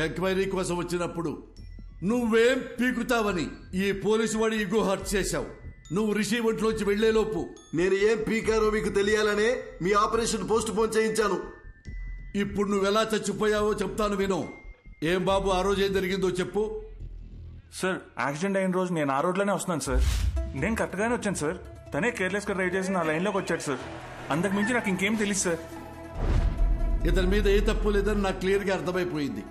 Enquiry కోసం వచ్చినప్పుడు నువ్వేం పీకుతావని ఈ పోలీసు వాడి ఇగో హర్ట్ చేశావు. నువ్వు రిషి ఒంట్లోంచి వెళ్లేలోపు నేను ఏం పీకారో మీకు తెలియాలనే మీ ఆపరేషన్ పోస్ట్ పోన్ చేయించాను. ఇప్పుడు నువ్వెలా చచ్చిపోయావో చెప్తాను విను. ఏం బాబు, ఆ రోజు ఏం జరిగిందో చెప్పు. సార్, యాక్సిడెంట్ అయిన రోజు నేను ఆ రోడ్లోనే వస్తున్నాను సార్. నేను కరెక్ట్గానే వచ్చాను సార్. తనే కేర్లెస్గా డ్రైవ్ చేసి నా లైన్లోకి వచ్చాడు సార్. అంతకు మించి నాకు ఇంకేం తెలియదు సార్. ఇతని మీద ఏ తప్పు లేదని నాకు క్లియర్గా అర్థమైపోయింది.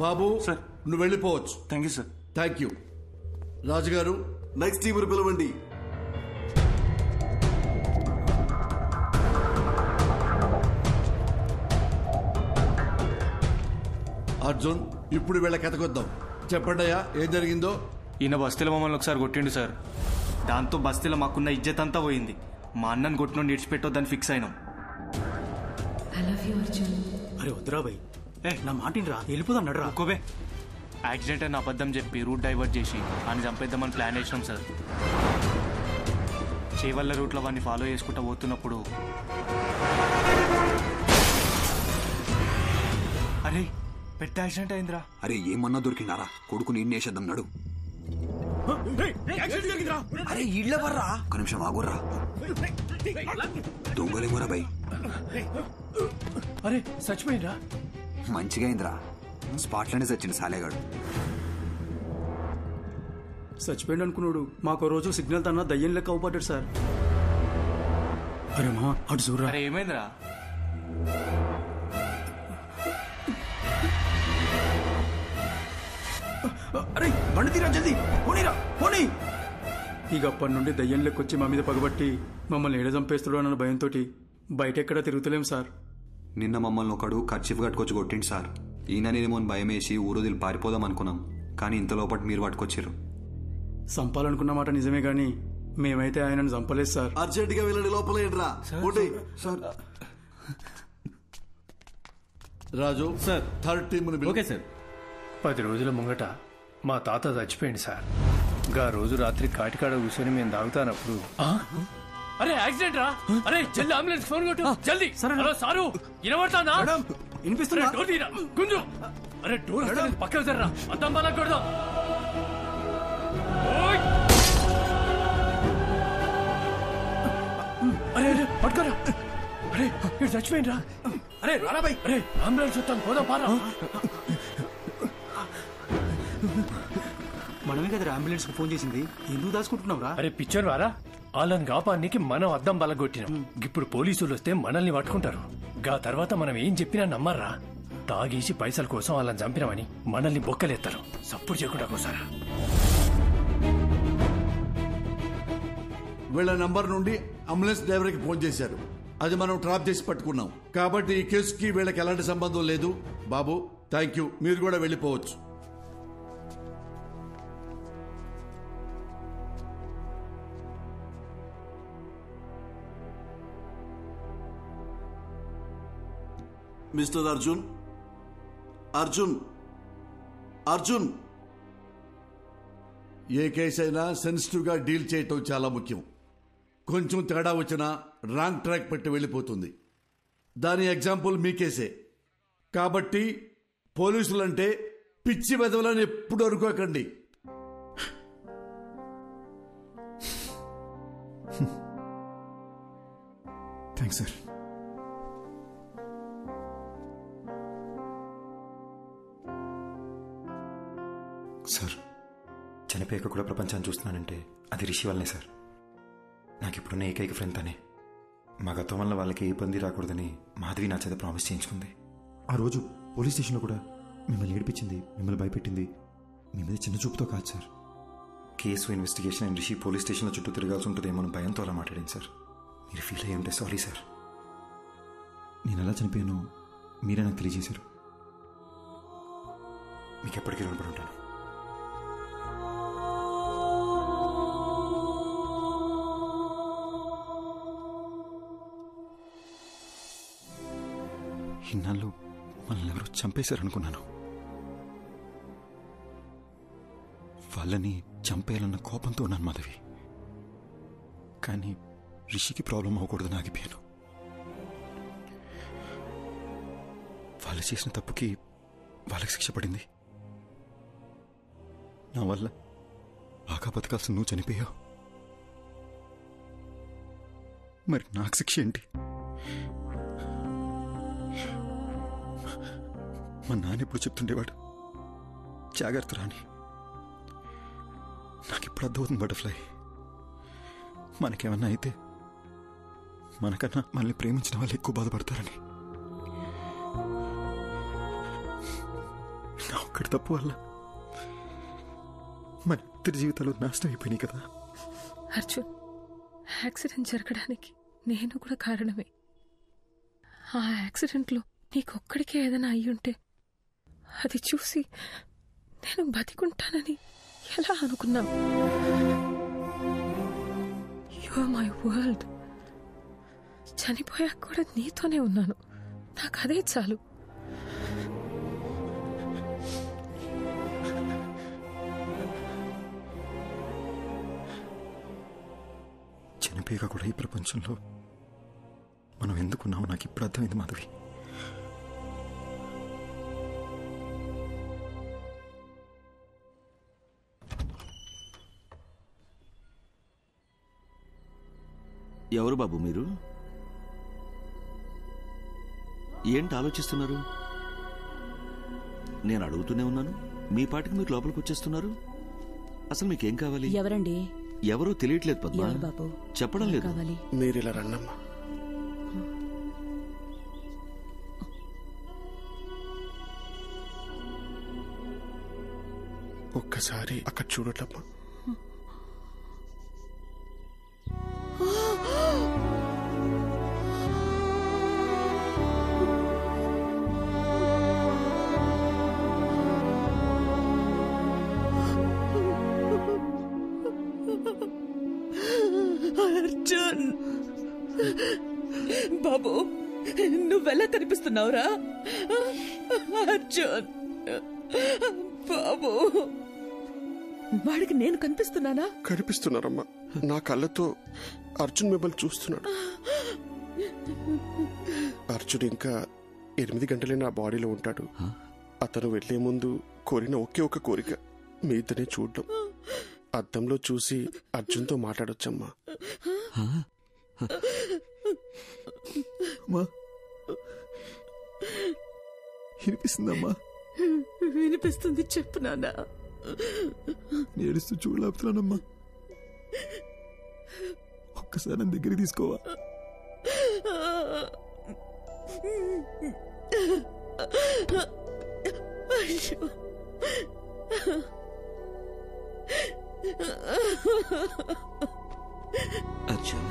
బాబు సార్, నువ్వు వెళ్ళిపోవచ్చు. Thank you sir. Thank you. రాజుగారు, నెక్స్ట్ టీం పిలవండి. అర్జున్, ఇప్పుడు వీళ్ళ కథకొద్దాం. చెప్పండియా ఏం జరిగిందో. ఈయన బస్తీలో మమ్మల్ని ఒకసారి కొట్టిండు సార్. దాంతో బస్తీలో మాకున్న ఇజ్జత్ అంతా పోయింది. మా అన్నని కొట్టిన ఇడిచిపెట్టొద్దని ఫిక్స్ అయినాం. అరే వద్దురా భయ్, నా మాటిని రా, వెళ్ళిపోదాం నడరా. ఒక్కోవే యాక్సిడెంట్ అని అబద్ధం చెప్పి రూట్ డైవర్ట్ చేసి అని చంపేద్దామని ప్లాన్ వేసినాం సార్. చేవల్ల రూట్లో వాడిని ఫాలో చేసుకుంటూ పోతున్నప్పుడు అరే పెద్ద యాక్సిడెంట్ అయిందిరా. అరే ఏమన్నా దొరికినారా? కొడుకు నేను వేసేద్దాం నడు. అరే ఇళ్ళ వర్రా, ఒక నిమిషం ఆగుర్రా. దొంగలేమోరా భయ్. అరే చచ్చిపోయిందా? మంచిగా అయిందిరా, స్పాట్లోనే చచ్చింది సాలేగాడు. చచ్చిపోయింది అనుకున్నాడు. మాకు రోజు సిగ్నల్ తన దయ్యం లెక్క అవుపడ్డాడు సార్. అరే మా అటు చూడరా. అరే ఏమైందిరా? అరే బండి తీరా, జల్దీ పోనీరా, పోనీ. ఇక అప్పటి నుండి దయ్యం లెక్కొచ్చి మా మీద పగబట్టి మమ్మల్ని ఏడ చంపేస్తాడు అన్న భయంతో బయట ఎక్కడా తిరుగుతలేం సార్. నిన్న మమ్మల్ని ఒకడు కర్చీఫ్ కట్టుకొచ్చి కొట్టిండు సార్. ఈయననేమో భయం వేసి ఊరోదిలు పారిపోదాం అనుకున్నాం, కానీ ఇంత లోపల మీరు పట్టుకొచ్చారు. చంపాలనుకున్న మాట నిజమే గాని మేమైతే ఆయనను చంపలేదు సార్. అర్జెంట్ గా వెళ్ళండి, లోపల sir. Raju sir, third team. Okay sir. 10 రోజుల ముంగట మా తాత చచ్చిపోయింది సార్. గా రోజు రాత్రి కాటికాడ కూర్చొని మేము తాగుతానప్పుడు అరే యాక్సిడెంట్ రా. అరే జల్ది అంబులెన్స్ ఫోన్ కొట్టు, జల్ది. హలో సారు, వినబడతానా? వినిపిస్తున్నా. డోర్ తీరా గుంజు. అరే డోర్ పక్కన జర్రా, అద్దం బాగా కొడదాం. అరే అరే పట్టుకోరా. అరే ఇక్కడ చచ్చిపోయిండ్రా. అరే రారా బై. అరే అంబులెన్స్ వస్తాను, పోదాం పారా. మనమే కదా అంబులెన్స్ కు ఫోన్ చేసింది, ఎందుకు దాచుకుంటున్నావు రా? అరే పిచ్చర్ వారా, వాళ్ళని కాపానికి మనం అద్దం బలగొట్టినాం. ఇప్పుడు పోలీసులు వస్తే మనల్ని పట్టుకుంటారు. గా తర్వాత మనం ఏం చెప్పినా నమ్మర్రా. తాగేసి పైసల కోసం వాళ్ళని చంపినామని మనల్ని బొక్కలేస్తారు. సప్పుడు చేయకుండా కోసారా. వీళ్ళ నంబర్ నుండి అంబులెన్స్ డ్రైవర్ కి ఫోన్ చేశారు. అది మనం ట్రాప్ చేసి పట్టుకున్నాం. కాబట్టి ఈ కేసుకి వీళ్ళకి ఎలాంటి సంబంధం లేదు. బాబు థ్యాంక్ యూ, మీరు కూడా వెళ్ళిపోవచ్చు. మిస్టర్ అర్జున్, అర్జున్, అర్జున్. ఏ కేసు అయినా సెన్సిటివ్ గా డీల్ చేయటం చాలా ముఖ్యం. కొంచెం తేడా వచ్చినా రాంగ్ ట్రాక్ పెట్టి వెళ్ళిపోతుంది. దాని ఎగ్జాంపుల్ మీ కేసే. కాబట్టి పోలీసులంటే పిచ్చి వెదవలని ఎప్పుడు అనుకోకండి. Thanks sir. సార్, చనిపోయాక కూడా ప్రపంచాన్ని చూస్తున్నానంటే అది రిషి వల్లనే సార్. నాకు ఇప్పుడున్న ఏకైక ఫ్రెండ్ తనే. మా గతం వల్ల వాళ్ళకి ఏ ఇబ్బంది రాకూడదని మాధవి నా చేత ప్రామిస్ చేయించుకుంది. ఆ రోజు పోలీస్ స్టేషన్లో కూడా మిమ్మల్ని ఏడిపించింది, మిమ్మల్ని భయపెట్టింది మీ మీద చిన్న చూపుతో కాదు sir. Case investigation and Rishi police స్టేషన్లో చుట్టూ తిరగాల్సి ఉంటుందేమో భయంతో అలా మాట్లాడింది సార్. మీరు ఫీల్ అయ్యి ఉంటే సారీ సార్. నేను ఎలా చనిపోయానో మీరే నాకు తెలియజేశారు. మీకు ఎప్పటికీ రుణపడి ఉంటాను. ఇన్నాళ్ళు మనల్ని ఎవరో చంపేశారనుకున్నాను. వాళ్ళని చంపేయాలన్న కోపంతో ఉన్నాను మాధవి. కానీ రిషికి ప్రాబ్లం అవ్వకూడదని ఆగిపోయాను. వాళ్ళు చేసిన తప్పుకి వాళ్ళకి శిక్ష పడింది. నా వల్ల బాగా బతకాల్సిన నువ్వు చనిపోయావు. మరి నాకు శిక్ష ఏంటి? మా నాన్న ఎప్పుడు చెప్తుండేవాడు, జాగ్రత్త రాని. నాకు ఇప్పుడు అర్థమవుతుంది బటర్ఫ్లై, మనకేమన్నా అయితే మనకన్నా మనల్ని ప్రేమించిన వాళ్ళు ఎక్కువ బాధపడతారని. నా ఒక్కడి తప్పు వల్ల మన ఇద్దరి జీవితాలు నాశనం అయిపోయినాయి కదా. అర్జున్, యాక్సిడెంట్ జరగడానికి నేను కూడా కారణమే. ఆ యాక్సిడెంట్లో నీకొక్కడికే ఏదైనా అయ్యుంటే అది చూసి నేను బతికుంటానని ఎలా అనుకున్నావు? You are my world. చనిపోయాక కూడా నీతోనే ఉన్నాను. నాకు అదే చాలు. చనిపోయాక కూడా ఈ ప్రపంచంలో మనం ఎందుకున్నామో నాకు ఇప్పుడు అర్థమైంది మాధవి. ఎవరు బాబు మీరు? ఏంటి ఆలోచిస్తున్నారు? నేను అడుగుతూనే ఉన్నాను, మీ పాటికి మీరు లోపలికి వచ్చేస్తున్నారు. అసలు మీకేం కావాలి? ఎవరండి? ఎవరో తెలియట్లేదు పద్మ. బాబు చెప్పడం లేదు. మీరు ఇలా రండమ్మా. ఒక్కసారి అక్కడ చూడటమ్మా. అర్జున్ బాబు, నువ్వెలా కనిపిస్తున్నావురా? అర్జున్ బాబు, వాడికి నేను కనిపిస్తున్నానా? కనిపిస్తున్నారమ్మా. నా కళ్ళతో అర్జున్ మిమ్మల్ని చూస్తున్నాడు. అర్జున్ ఇంకా 8 గంటలే నా బాడీలో ఉంటాడు. అతను వెళ్లే ముందు కోరిన ఒకే ఒక కోరిక మీ ఇద్దరిని చూడడం. అద్దంలో చూసి అర్జున్తో మాట్లాడొచ్చమ్మా. వినిపిస్తుందమ్మా? వినిపిస్తుంది, చెప్పు నాన్న. ఏడుస్తూ చూడలేపుతున్నానమ్మా. ఒక్కసారి నన్ను దగ్గరికి తీసుకోవా? అయ్యో, అర్జున్,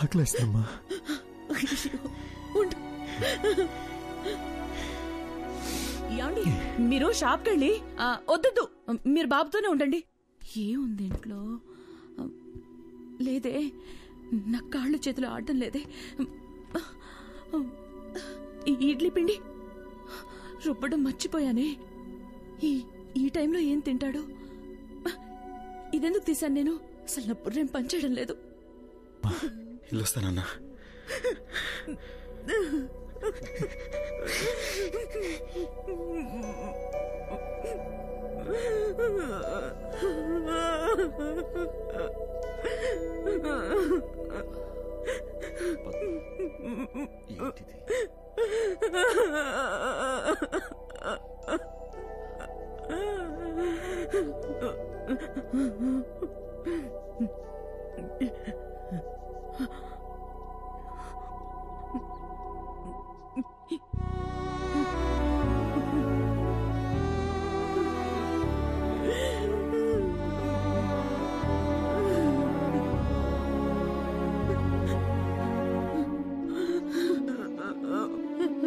ఆకలేస్తుందమ్మా. ఏమండి, మీరు షాప్కి వెళ్ళి వద్దు, మీరు బాబుతోనే ఉండండి. ఏముంది ఇంట్లో? లేదే, నా కాళ్ళు చేతులు ఆడటం లేదే. ఇడ్లీ పిండి రుబ్బడం మర్చిపోయానే. ఈ టైంలో ఏం తింటాడు? ఇదెందుకు తీశాను నేను? అసలు నా బుర్రేం పనిచేయడం లేదు. వెళ్ళొస్తానన్నా.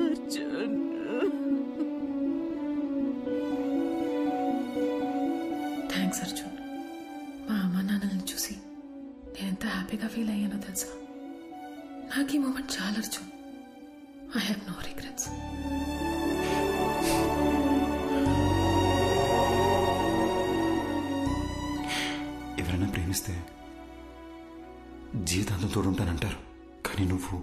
అర్జున్, నాకు ఈ మూమెంట్ చాలా Arjun. I have no regrets. ఎవరైనా ప్రేమిస్తే జీవితాంతం తోడుంటానంటారు, కానీ నువ్వు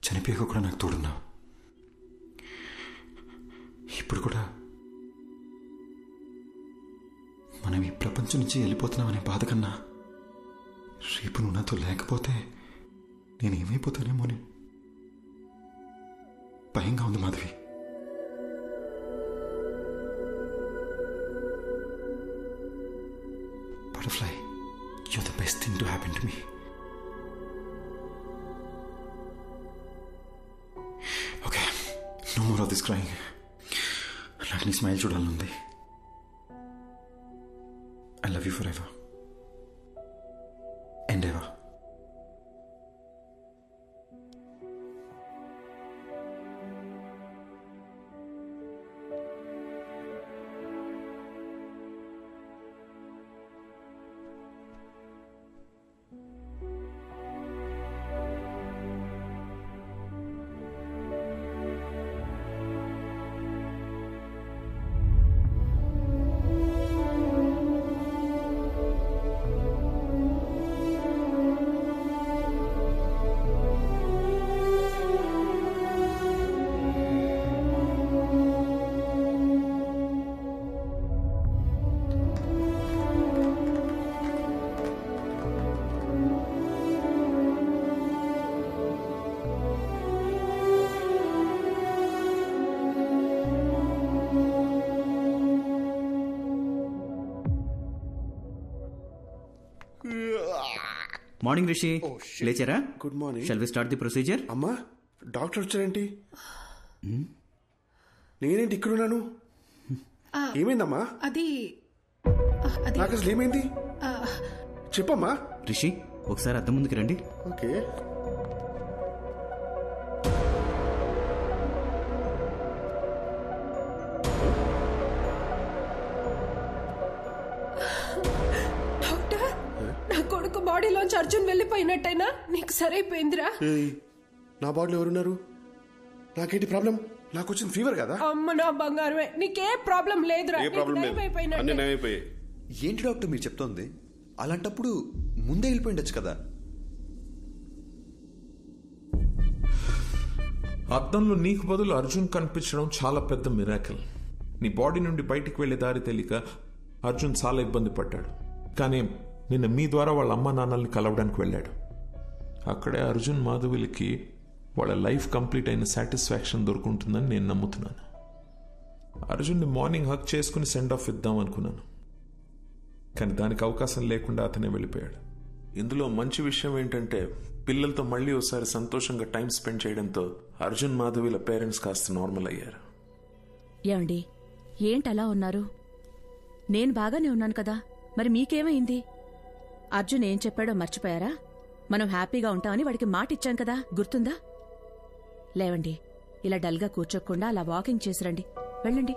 చనిపోయాక కూడా నాకు తోడున్నావు. ఇప్పుడు కూడా మనం ఈ ప్రపంచం నుంచి వెళ్ళిపోతున్నామనే బాధ కన్నా రేపు నువ్వు నాతో లేకపోతే నేనేమైపోతానేమో అని భయంగా ఉంది Madhavi. Butterfly, you're the best thing to happen to me. Okay, no more of this crying. నాకు నీ స్మైల్ చూడాలనుంది. I love you forever and ever. Morning Rishi, లేచారా? Good morning. Shall we start the procedure? అమ్మా, డాక్టర్ వచ్చారేంటి? నేనేంటి ఇక్కడున్నాను? ఏమైందమ్మా? అది నాకు అసలు ఏమైంది చెప్పమ్మా. రిషి, ఒకసారి అద్దం ముందుకు రండి. ఓకే. బాడీలోంచి అర్జున్ వెళ్ళిపోయినట్టయినా నీకు సరైపోయిందిరా. నా బాడీలో ఎవరున్నారు? నాకేంటి ప్రాబ్లం? నాకు వచ్చిన ఫీవర్ కదా. అమ్మ నా బంగారమే, నీకే ప్రాబ్లం లేదురా. ఏంటి డాక్టర్ మీరు చెప్తోంది? అలాంటప్పుడు ముందే వెళ్ళిపోయిండొచ్చు కదా. అద్దంలో నీకు బదులు అర్జున్ కనిపించడం చాలా పెద్ద మిరాకిల్. నీ బాడీ నుండి బయటికి వెళ్లే దారి తెలియక అర్జున్ చాలా ఇబ్బంది పడ్డాడు. కానీ నిన్న మీ ద్వారా వాళ్ళ అమ్మ నాన్నల్ని కలవడానికి వెళ్ళాడు. అక్కడే అర్జున్ మాధవిలకి వాళ్ళ లైఫ్ కంప్లీట్ అయిన సాటిస్ఫాక్షన్ దొరుకుంటుందని నేను నమ్ముతున్నాను. అర్జున్ని మార్నింగ్ హక్ చేసుకుని సెండ్ ఆఫ్ ఇద్దాం అనుకున్నాను, కానీ దానికి అవకాశం లేకుండా అతనే వెళ్ళిపోయాడు. ఇందులో మంచి విషయం ఏంటంటే పిల్లలతో మళ్ళీ ఒకసారి సంతోషంగా టైం స్పెండ్ చేయడంతో అర్జున్ మాధవిల పేరెంట్స్ కాస్త నార్మల్ అయ్యారు. ఏమండి, ఏంటి అలా ఉన్నారు? నేను బాగానే ఉన్నాను కదా, మరి మీకేమైంది? అర్జున్ ఏం చెప్పాడో మర్చిపోయారా? మనం హ్యాపీగా ఉంటామని వాడికి మాట ఇచ్చాం కదా, గుర్తుందా? లేవండి, ఇలా డల్గా కూర్చోకుండా అలా వాకింగ్ చేసిరండి. వెళ్ళండి.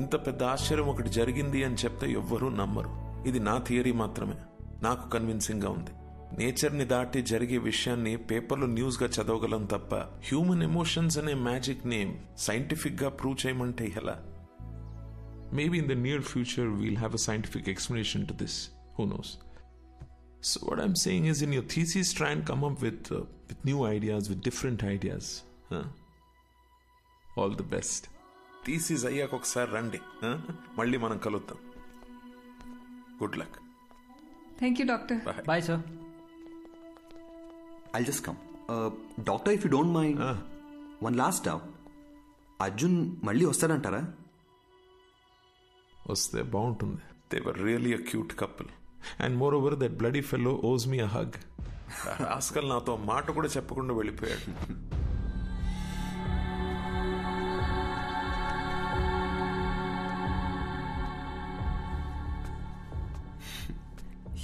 ఇంత పెద్ద ఆశ్చర్యం ఒకటి జరిగింది అని చెప్తే ఎవ్వరూ నమ్మరు. ఇది నా థియరీ మాత్రమే, నాకు కన్విన్సింగ్ గా ఉంది. నేచర్ ని దాటి జరిగే విషయాన్ని పేపర్లో న్యూస్ గా చదవగలం తప్ప హ్యూమన్ ఎమోషన్స్ అనే మ్యాజిక్ ని సైంటిఫిక్ గా ప్రూవ్ చేయమంటే ఎలా? Maybe in the near future we'll have a scientific explanation to this. Who knows? So what I'm saying is, in your thesis, try and come up with new ideas, with different ideas. All the best. Thesis అయ్యాక ఒకసారి రండి, మళ్ళీ మనం కలుద్దాం. Good luck. Thank you doctor. Bye sir. I'll just come. Doctor, if you don't mind, one last doubt. Arjun మళ్ళీ వస్తాడంటారా? వస్తే బాగుంటుంది. They were really a cute couple. And moreover, that bloody fellow owes me a hug. Rascal నాతో మాట కూడా చెప్పకుండా వెళ్ళిపోయాడు.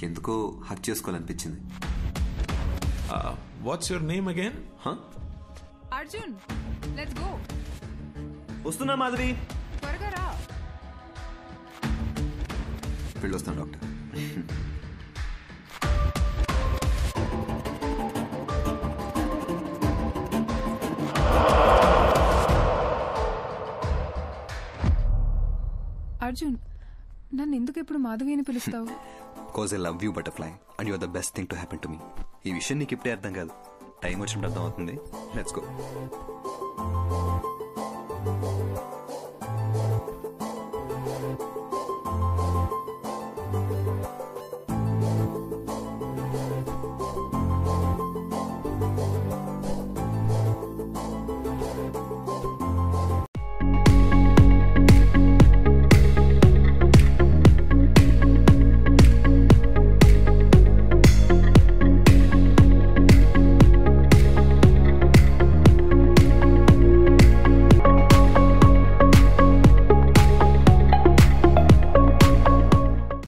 ఎందుకో hug చేసుకోవాలనిపించింది. What's your name again? Arjun, let's go. వస్తున్నా మాధవి. త్వరగా రా. వెళ్ళొస్తాను డాక్టర్. అర్జున్, నన్ను ఎందుకు ఎప్పుడు మాధవి అని పిలుస్తావు? Because I love you butterfly and you're the best thing to happen to me. ఈ విషయం నీకు ఇప్పుడే అర్థం కాదు, టైం వచ్చినప్పుడు అర్థం అవుతుంది. Let's go.